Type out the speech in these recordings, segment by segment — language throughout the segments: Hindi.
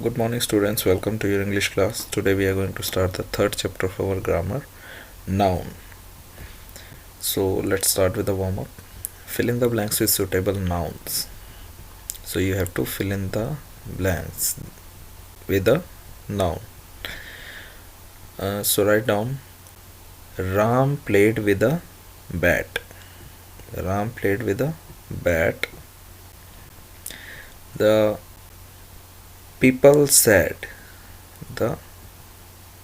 Good morning, students. Welcome to your English class. Today we are going to start the third chapter of our grammar, noun. So let's start with the warm up. Fill in the blanks with suitable nouns. So you have to fill in the blanks with a noun. So write down Ram played with a bat. Ram played with a bat. The people said. The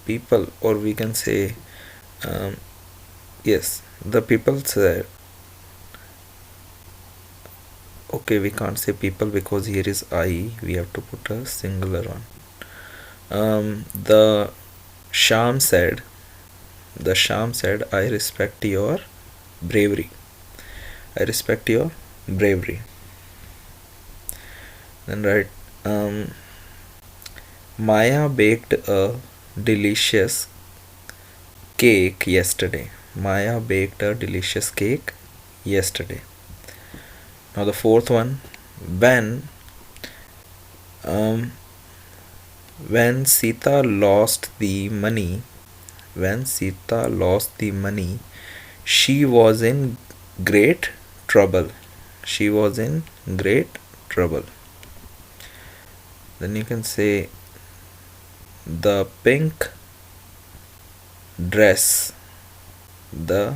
people, or we can say, yes, the people said. Okay, we can't say people because here is I. We have to put a singular one. The Sham said. The Sham said, I respect your bravery. I respect your bravery. Then write, Maya baked a delicious cake yesterday. Maya baked a delicious cake yesterday. Now the fourth one, um, when Sita lost the money, she was in great trouble. She was in great trouble. Then you can say the pink dress. The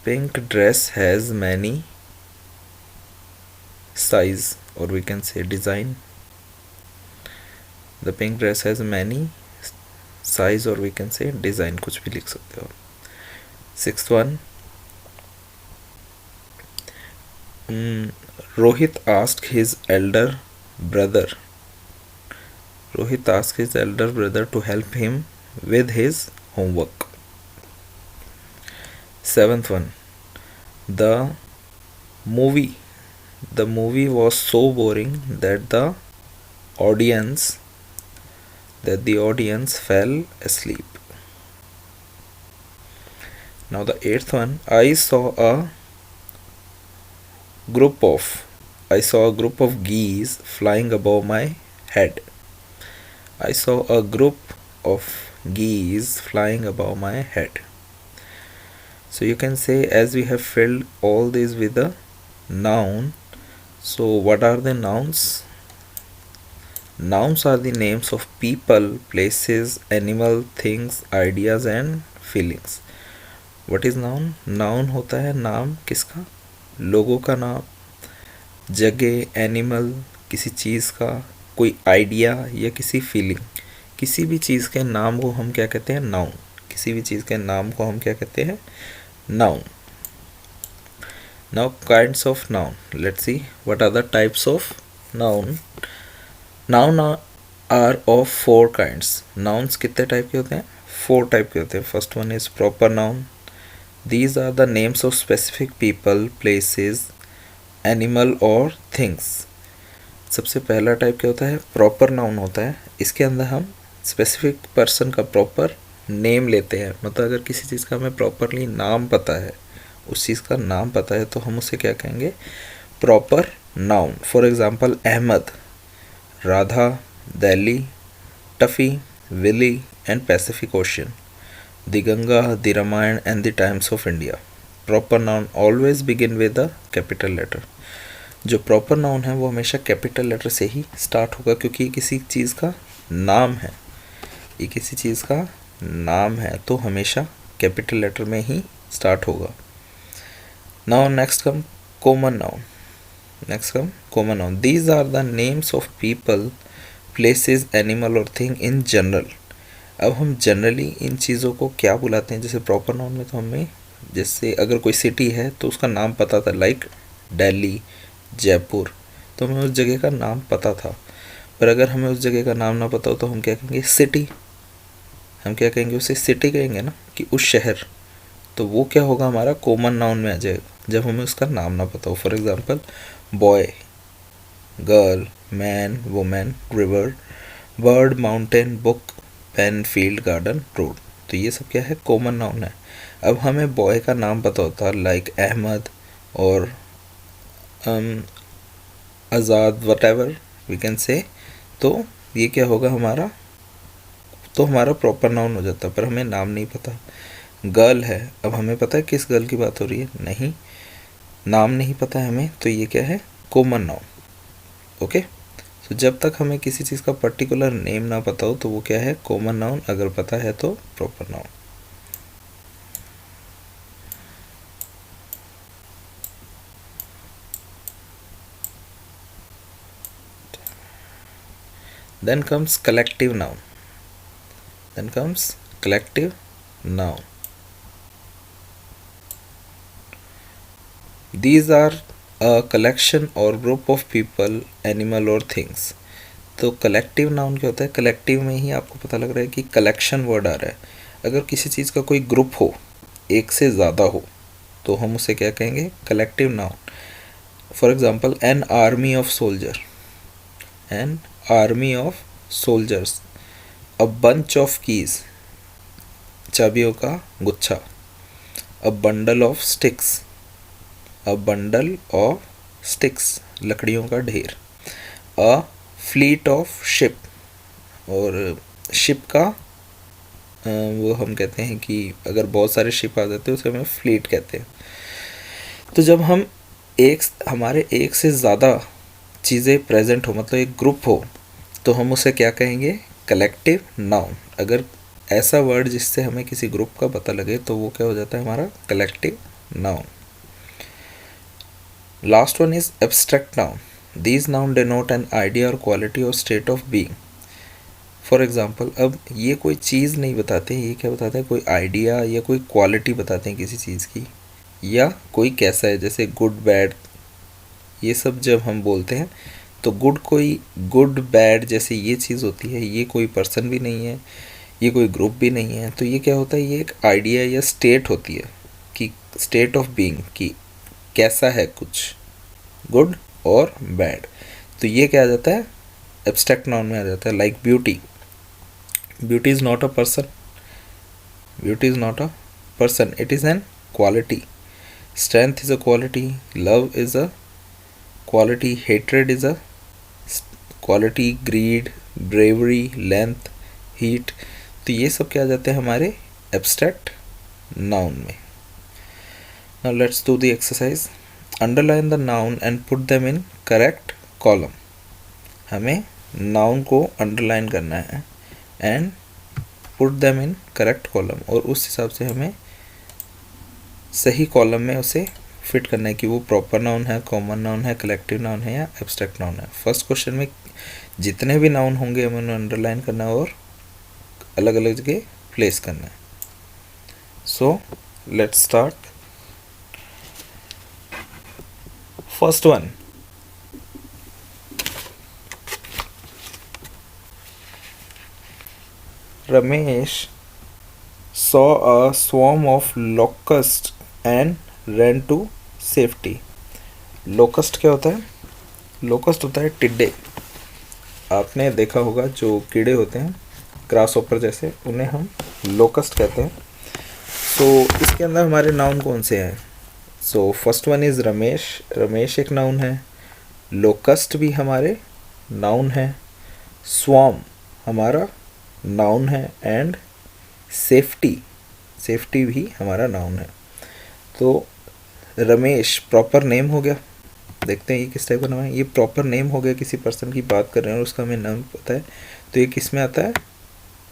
pink dress has many size, or we can say design. The pink dress has many size, or we can say design, कुछ भी लिख सकते हो. Sixth one, Rohit asked his elder brother. Rohit asked his elder brother to help him with his homework. Seventh one, the movie was so boring that the audience fell asleep. Now the eighth one, I saw a group of geese flying above my head. I saw a group of geese flying above my head. So you can say, as we have filled all these with a noun, so what are the nouns? Nouns are the names of people, places, animal, things, ideas and feelings. What is noun? Noun होता है नाम किसका? लोगों का नाम, जगह, एनिमल, किसी चीज़ का, कोई आइडिया या किसी फीलिंग. किसी भी चीज़ के नाम को हम क्या कहते हैं? नाउन. किसी भी चीज़ के नाम को हम क्या कहते हैं? Noun. Now kinds of noun. Let's see what are the types of noun. Noun are of four kinds. Nouns कितने टाइप के होते हैं? 4 टाइप के होते हैं. First one is proper noun. These are the names of specific people, places, animal और things. सबसे पहला टाइप क्या होता है? प्रॉपर नाउन होता है. इसके अंदर हम स्पेसिफिक पर्सन का प्रॉपर नेम लेते हैं. मतलब अगर किसी चीज़ का हमें प्रॉपरली नाम पता है, उस चीज़ का नाम पता है, तो हम उसे क्या कहेंगे? Proper noun. For example Ahmad, Radha, Delhi, Tuffy, Willy and Pacific Ocean, the Ganga, the Ramayana and the Times of India. Proper noun always begin with a capital letter. जो प्रॉपर नाउन है वो हमेशा कैपिटल लेटर से ही स्टार्ट होगा, क्योंकि ये किसी चीज़ का नाम है. ये किसी चीज़ का नाम है तो हमेशा कैपिटल लेटर में ही स्टार्ट होगा. Now next come common noun. These are the names of people, places, animal और थिंग इन जनरल. अब हम जनरली इन चीज़ों को क्या बुलाते हैं? जैसे प्रॉपर नाउन में तो हमें, जैसे अगर कोई सिटी है तो उसका नाम पता था, लाइक दिल्ली, जयपुर, तो हमें उस जगह का नाम पता था. पर अगर हमें उस जगह का नाम ना पता हो तो हम क्या कहेंगे? सिटी. हम क्या कहेंगे? उसे सिटी कहेंगे ना, कि उस शहर. तो वो क्या होगा? हमारा कॉमन नाउन में आ जाएगा जब हमें उसका नाम ना पता हो. For example boy, girl, man, women, river, bird, mountain, book, pen, field, garden, road. तो ये सब क्या है? कॉमन नाउन है. अब हमें बॉय का नाम पता होता है, लाइक अहमद और Azad, whatever we can say, तो ये क्या होगा हमारा, तो हमारा प्रॉपर नाउन हो जाता है, पर हमें नाम नहीं पता। गर्ल है, अब हमें पता है किस गर्ल की बात हो रही है? नहीं, नाम नहीं पता है हमें, तो ये क्या है? Common noun. ओके, तो जब तक हमें किसी चीज़ का पर्टिकुलर नेम ना पता हो तो वो क्या है? Common noun. अगर पता है तो proper noun. Then comes collective noun. Then comes collective noun. These are a collection or group of people, animal or things. तो कलेक्टिव नाउन क्या होता है? कलेक्टिव में ही आपको पता लग रहा है कि कलेक्शन वर्ड आ रहा है। अगर किसी चीज़ का कोई ग्रुप हो, एक से ज़्यादा हो, तो हम उसे क्या कहेंगे? Collective noun. For example, an army of soldier, an army of soldiers, a bunch of keys, चाबियों का गुच्छा, a bundle of sticks, a bundle of sticks, लकड़ियों का ढेर, अ फ्लीट ऑफ शिप, और शिप का वो हम कहते हैं कि अगर बहुत सारे शिप आ जाते हैं उसे हमें फ्लीट कहते हैं। तो जब हम हमारे एक से ज़्यादा चीज़ें प्रेजेंट हो, मतलब एक ग्रुप हो, तो हम उसे क्या कहेंगे? Collective noun. अगर ऐसा वर्ड जिससे हमें किसी ग्रुप का पता लगे तो वो क्या हो जाता है? हमारा collective noun. Last one is abstract noun. These noun denote an idea or quality or state of being. For example, अब ये कोई चीज़ नहीं बताते, ये क्या बताते हैं? कोई आइडिया या कोई क्वालिटी बताते हैं किसी चीज़ की, या कोई कैसा है, जैसे गुड बैड, ये सब जब हम बोलते हैं तो गुड बैड जैसे ये चीज़ होती है, ये कोई पर्सन भी नहीं है, ये कोई ग्रुप भी नहीं है, तो ये क्या होता है? ये एक आइडिया या स्टेट होती है, कि स्टेट ऑफ बीइंग, कि कैसा है कुछ, गुड और बैड। तो ये क्या आ जाता है? एब्स्ट्रैक्ट नाउन में आ जाता है। Like beauty, beauty is not a person, beauty is not a person, it is an quality. Strength is a quality, love is a quality, hatred is a quality, greed, bravery, length, heat. तो ये सब क्या आ जाते हैं हमारे एब्स्ट्रैक्ट नाउन में। Now let's do the exercise. Underline the noun and put them in correct column. हमें नाउन को अंडरलाइन करना है and put them in correct column, और उस हिसाब से हमें सही कॉलम में उसे फिट करना है कि वो प्रॉपर नाउन है, कॉमन नाउन है, कलेक्टिव नाउन है या एब्स्ट्रैक्ट नाउन है। फर्स्ट क्वेश्चन में जितने भी नाउन होंगे हमें उन्हें अंडरलाइन करना है और अलग अलग जगह प्लेस करना है। So let's start. First one, Ramesh saw a swarm of locusts and ran to safety. Locust क्या होता है? Locust होता है टिड्डे। आपने देखा होगा जो कीड़े होते हैं ग्रास ऑपर जैसे, उन्हें हम लोकस्ट कहते हैं। तो इसके अंदर हमारे नाउन कौन से हैं? So first one is Ramesh, Ramesh एक नाउन है, लोकस्ट भी हमारे नाउन है, स्वाम हमारा नाउन है, एंड सेफ्टी, सेफ्टी भी हमारा नाउन है। तो रमेश प्रॉपर नेम हो गया। देखते हैं ये किस टाइप का नाम है। ये प्रॉपर नेम हो गया, किसी पर्सन की बात कर रहे हैं और उसका हमें नाम पता है, तो ये किस में आता है?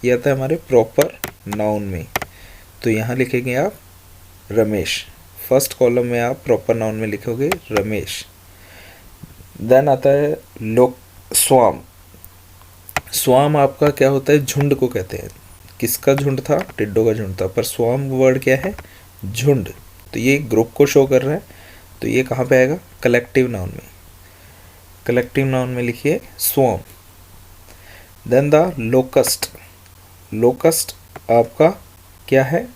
ये आता है हमारे प्रॉपर नाउन में। तो यहाँ लिखेंगे आप रमेश, फर्स्ट कॉलम में आप प्रॉपर नाउन में लिखोगे रमेश। देन आता है लोक स्वाम। स्वाम आपका क्या होता है? झुंड को कहते हैं। किसका झुंड था? टिड्डों का झुंड था, पर स्वाम वर्ड क्या है? झुंड। तो ये ग्रुप को शो कर रहा है, तो ये कहाँ पे आएगा? कलेक्टिव नाउन में। कलेक्टिव नाउन में लिखिए स्वाम। देन द लोकस्ट, लोकस्ट आपका क्या है?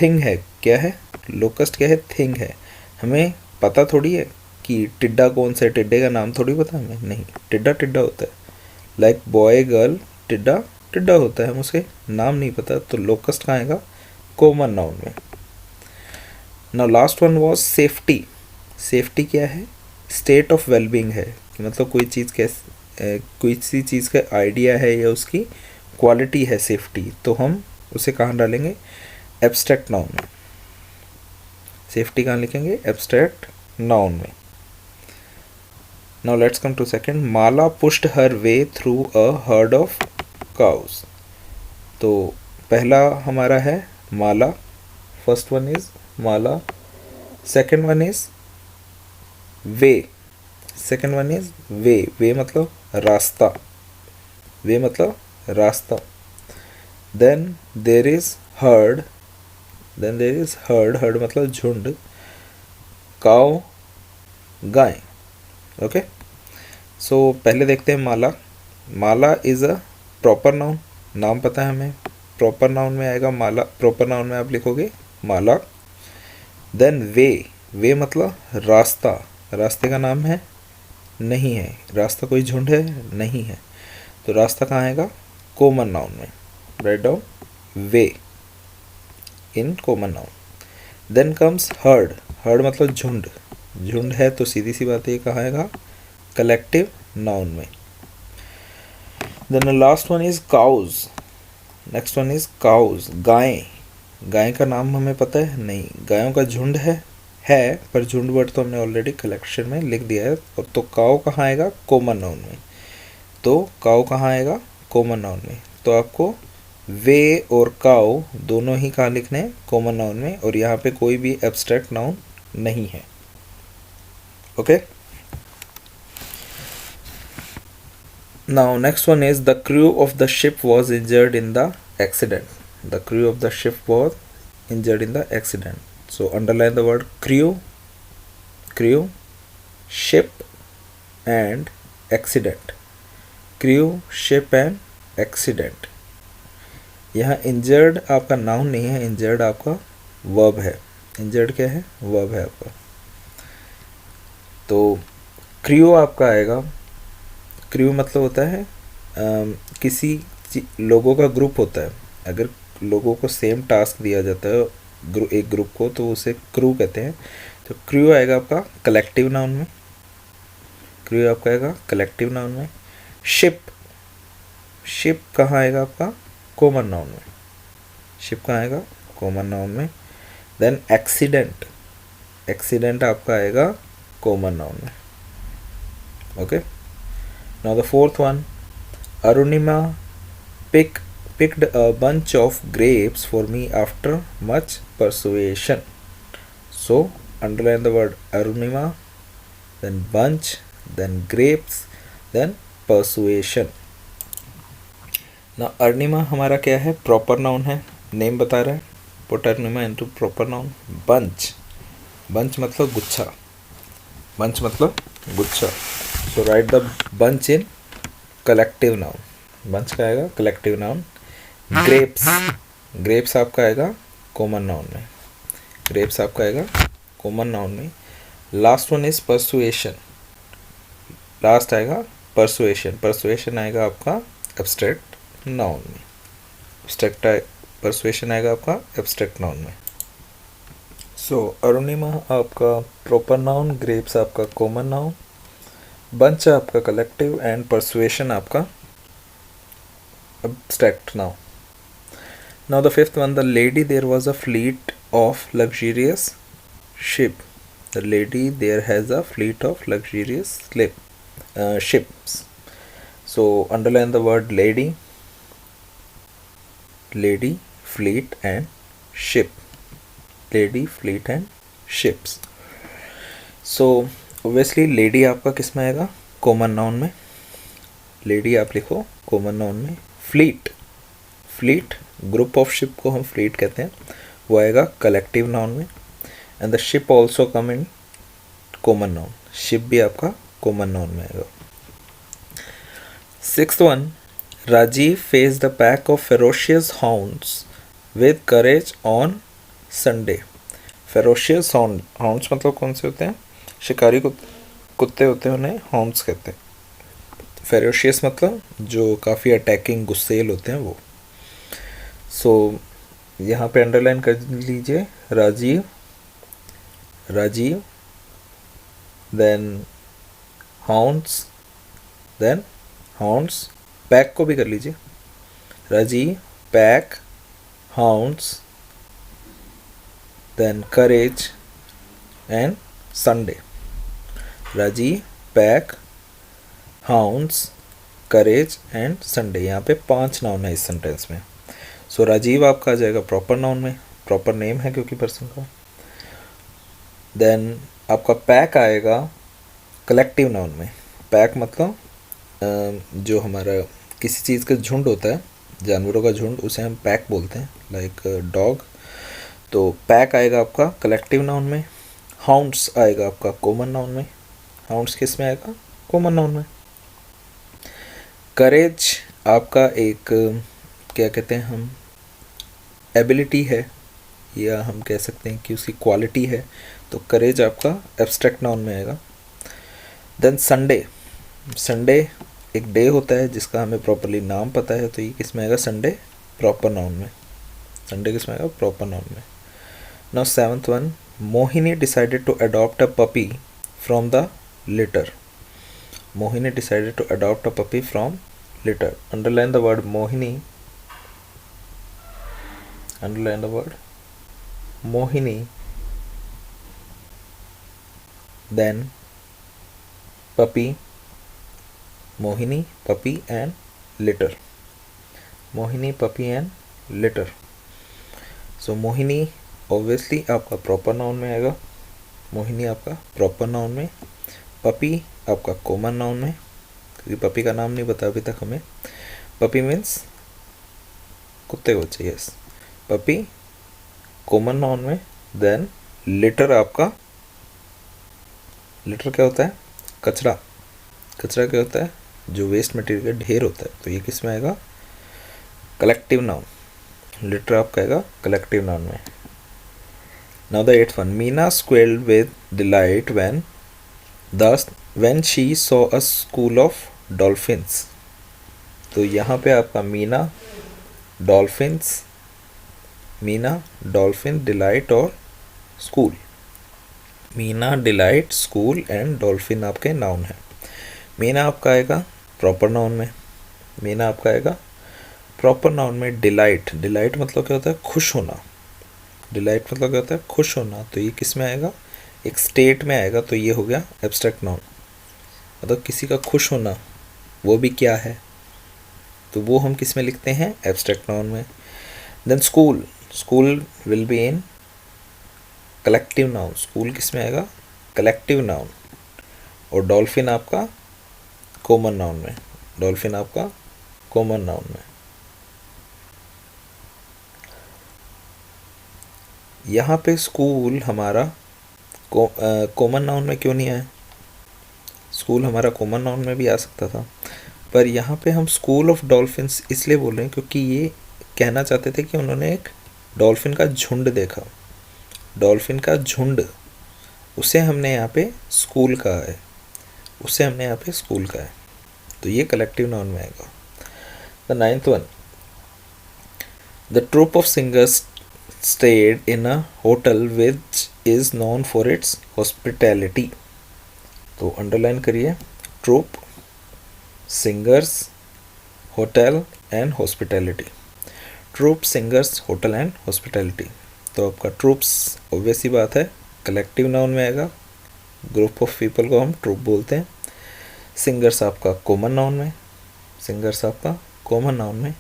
थिंग है। क्या है? लोकस्ट क्या है? थिंग है। हमें पता थोड़ी है कि टिड्डा कौन सा है, टिड्डे का नाम थोड़ी पता हमें, नहीं, टिड्डा टिड्डा होता है। लाइक बॉय गर्ल, टिड्डा टिड्डा होता है, हम उसके नाम नहीं पता, तो लोकस्ट कहाँ आएगा? कॉमन नाउन में। Now last one was safety. Safety क्या है? स्टेट ऑफ वेलबींग है, कि मतलब कोई चीज़ कैसे कोई सी चीज़ का आइडिया है या उसकी क्वालिटी है सेफ्टी, तो हम उसे कहाँ डालेंगे, एब्स्ट्रैक्ट नाउन में। सेफ्टी कहाँ लिखेंगे, एब्स्ट्रैक्ट नाउन में। Now let's come to second, Mala pushed her way through a herd of cows. तो पहला हमारा है Mala, first one is Mala, second one is way, second one is way, way मतलब रास्ता, वे मतलब रास्ता। Then there is herd, then there is herd, herd मतलब झुंड, काव गाय। ओके, सो पहले देखते हैं Mala. Mala is a proper noun, नाम पता है हमें, प्रॉपर नाउन में आएगा माला, प्रॉपर नाउन में आप लिखोगे माला। देन वे, वे मतलब रास्ता, रास्ते का नाम है, नहीं है, रास्ता कोई झुंड है, नहीं है, तो रास्ता कहाँ आएगा, कॉमन नाउन में। Write down way in common noun. Then comes herd, herd मतलब झुंड, झुंड है तो सीधी सी बात है ये कहाँ आएगा, कलेक्टिव नाउन में। Then the last one is cows, next one is cows, गाय, गाय का नाम हमें पता है नहीं, गायों का झुंड है पर झुंड वर्ड तो हमने ऑलरेडी कलेक्शन में लिख दिया है। और तो काउ कहाँ आएगा, कॉमन नाउन में, तो काउ कहाँ आएगा, कॉमन नाउन में। तो आपको वे और काउ दोनों ही कहाँ लिखने हैं, कॉमन नाउन में, और यहाँ पे कोई भी एब्स्ट्रैक्ट नाउन नहीं है। Okay, now next one is the crew of the ship was injured in the accident. The crew of the ship was injured in the accident. So underline the word crew, crew, ship and accident. Crew, ship and accident. यहाँ injured आपका नाउन नहीं है, injured आपका वर्ब है। injured क्या है, वर्ब है आपका। तो crew आपका आएगा, crew मतलब होता है किसी लोगों का ग्रुप होता है। अगर लोगों को सेम टास्क दिया जाता है एक ग्रुप को, तो उसे क्रू कहते हैं। तो क्रू आएगा आपका कलेक्टिव नाउन में, क्रू आपका आएगा कलेक्टिव नाउन में। शिप, शिप कहाँ आएगा आपका, कॉमन नाउन में, शिप कहाँ आएगा, कॉमन नाउन में। देन एक्सीडेंट, एक्सीडेंट आपका आएगा कॉमन नाउन में। Okay, now the fourth one, Arunima picked a bunch of grapes for me after much persuasion. So underline the word Arunima, then bunch, then grapes, then persuasion. Now Arunima हमारा क्या है, प्रॉपर नाउन है, नेम बता रहा है, put Arunima into proper noun. bunch, bunch मतलब गुच्छा, bunch मतलब गुच्छा। So write the bunch in collective noun, bunch का आएगा कलेक्टिव नाउन। ग्रेप्स, ग्रेप्स आपका आएगा कॉमन नाउन में, ग्रेप्स आपका आएगा कॉमन नाउन में। Last one is persuasion, last आएगा परसुएशन, परसुएशन आएगा आपका एब्स्ट्रैक्ट नाउन में, एब्स्ट्रैक्ट परसुएशन आएगा आपका एब्स्ट्रैक्ट नाउन में। सो अरुणिमा आपका प्रॉपर नाउन, ग्रेप्स आपका कॉमन नाउन, बंच आपका कलेक्टिव एंड परसुएशन आपका abstract now. Now the fifth one, the lady, there was a fleet of luxurious ship. The lady, there has a fleet of luxurious ships. So underline the word lady, lady, fleet and ship, lady, fleet and ships. So obviously lady आपका किस में आएगा, कॉमन नाउन में, लेडी आप लिखो कॉमन नाउन में। Fleet, fleet group of ship को हम फ्लीट कहते हैं, वो आएगा कलेक्टिव नाउन में। And the ship also come in common noun, ship भी आपका कॉमन नाउन में आएगा। Sixth one, Rajiv face the pack of ferocious hounds with courage on Sunday. Ferocious hounds मतलब कौन से होते हैं, शिकारी कुत्ते होते हैं, उन्हें हाउंड्स कहते हैं। फेरोशियस मतलब जो काफ़ी अटैकिंग गुस्सेल होते हैं वो। सो यहाँ पे अंडरलाइन कर लीजिए Rajeev, Rajeev, then hounds, then hounds, pack को भी कर लीजिए, Raji pack hounds, then courage and Sunday. Raji pack hounds, courage and Sunday. यहाँ पे 5 नाउन है इस सेंटेंस में। सो राजीव आपका आ जाएगा प्रॉपर नाउन में, प्रॉपर नेम है क्योंकि पर्सन का। देन आपका पैक आएगा कलेक्टिव नाउन में। पैक मतलब जो हमारा किसी चीज़ का झुंड होता है, जानवरों का झुंड, उसे हम पैक बोलते हैं, लाइक डॉग। तो पैक आएगा आपका कलेक्टिव नाउन में। हाउंड्स आएगा आपका कॉमन नाउन में। हाउंड्स किस में आएगा? कॉमन नाउन में। करेज आपका एक क्या कहते हैं हम, एबिलिटी है, या हम कह सकते हैं कि उसकी क्वालिटी है। तो करेज आपका एब्स्ट्रैक्ट नाउन में आएगा। देन संडे, संडे एक डे होता है जिसका हमें प्रॉपरली नाम पता है, तो ये किस में आएगा? संडे प्रॉपर नाउन में। संडे किस में आएगा? प्रॉपर नाउन में। Now 7th one, Mohini decided to adopt a puppy from the litter. Mohini decided to adopt a puppy from litter. Underline the word Mohini. Underline the word Mohini. Then puppy. Mohini, puppy and litter. Mohini, puppy and litter. So Mohini obviously आपका प्रॉपर नाउन में आएगा। मोहिनी आपका प्रॉपर नाउन में। पपी आपका कॉमन नाउन में, क्योंकि पपी का नाम नहीं बता अभी तक हमें। पपी मीन्स कुत्ते को चाहिए। यस, पपी कॉमन नाउन में। देन लिटर आपका, लिटर क्या होता है? कचरा। कचरा क्या होता है? जो वेस्ट मटेरियल का ढेर होता है। तो ये किस में आएगा? Collective noun. लिटर आपका आएगा कलेक्टिव नाउन में। Now the 8th one, Meena squealed with delight when she saw a school of dolphins. तो यहाँ पे आपका Meena dolphins, Meena dolphin delight और school. Meena delight school and dolphin आपके नाउन है। मीना आपका आएगा प्रॉपर नाउन में। मीना आपका आएगा प्रॉपर नाउन में। डिलाइट, डिलाइट मतलब क्या होता है? खुश होना। डिलाइट मतलब क्या होता है? खुश होना। तो ये किस में आएगा? एक स्टेट में आएगा। तो ये हो गया एब्स्ट्रैक्ट नाउन। मतलब किसी का खुश होना, वो भी क्या है, तो वो हम किस में लिखते हैं? एब्स्ट्रैक्ट नाउन में। Then school, school will be in collective noun. School किस में आएगा? Collective noun. और डॉल्फिन आपका कॉमन नाउन में। डॉल्फिन आपका कॉमन नाउन में। यहाँ पे स्कूल हमारा कॉमन नाउन में क्यों नहीं आया? स्कूल हमारा कॉमन नाउन में भी आ सकता था, पर यहाँ पे हम स्कूल ऑफ डॉल्फिन्स इसलिए बोल रहे हैं क्योंकि ये कहना चाहते थे कि उन्होंने एक डॉल्फिन का झुंड देखा। डॉल्फिन का झुंड, उसे हमने यहाँ पे स्कूल कहा है। उसे हमने यहाँ पे स्कूल कहा है। तो ये कलेक्टिव नाउन में आएगा। The 9th one, the troop of singers stayed in a hotel which is known for its hospitality. तो अंडरलाइन करिए, troop, singers, hotel and hospitality. Troop, singers, hotel and hospitality. तो आपका ट्रूप्स ऑब्वियस ही बात है कलेक्टिव नाउन में आएगा। ग्रुप ऑफ पीपल को हम ट्रूप बोलते हैं। सिंगर्स आपका कॉमन नाउन में। सिंगर्स आपका कॉमन नाउन में।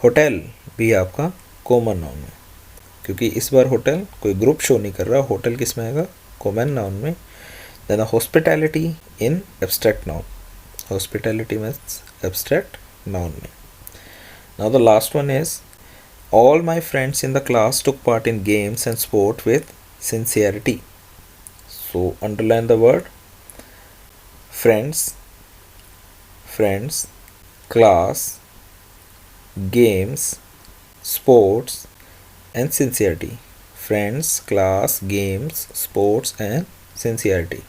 होटल भी आपका कॉमन नाउन में, क्योंकि इस बार होटल कोई ग्रुप शो नहीं कर रहा। होटल किस में आएगा? कॉमन नाउन में। Then hospitality in abstract noun. Hospitality means abstract noun में। Now the last one is, all my friends in the class took part in games and sport with sincerity. So underline the word friends, friends, class, games, sports and sincerity. Friends, class, games, sports and sincerity.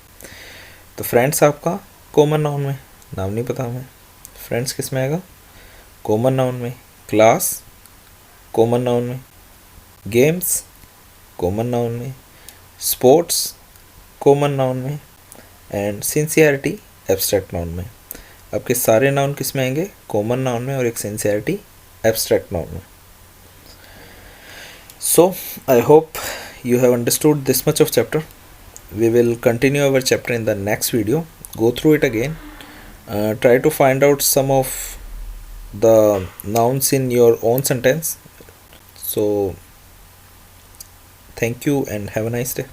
तो फ्रेंड्स आपका कॉमन नाउन में, नाम नहीं पता हमें। फ्रेंड्स किस में आएगा? कॉमन नाउन में। क्लास कॉमन नाउन में। गेम्स कॉमन नाउन में। स्पोर्ट्स कॉमन नाउन में। एंड सिंसियरिटी एब्स्ट्रैक्ट नाउन में। आपके सारे नाउन किस में आएंगे, कॉमन नाउन में, और एक सिंसियरिटी एब्स्ट्रैक्ट नाउन में. So I hope you have understood this much of chapter. We will continue our chapter in the next video. Go through it again. Try to find out some of the nouns in your own sentence. So thank you and have a nice day.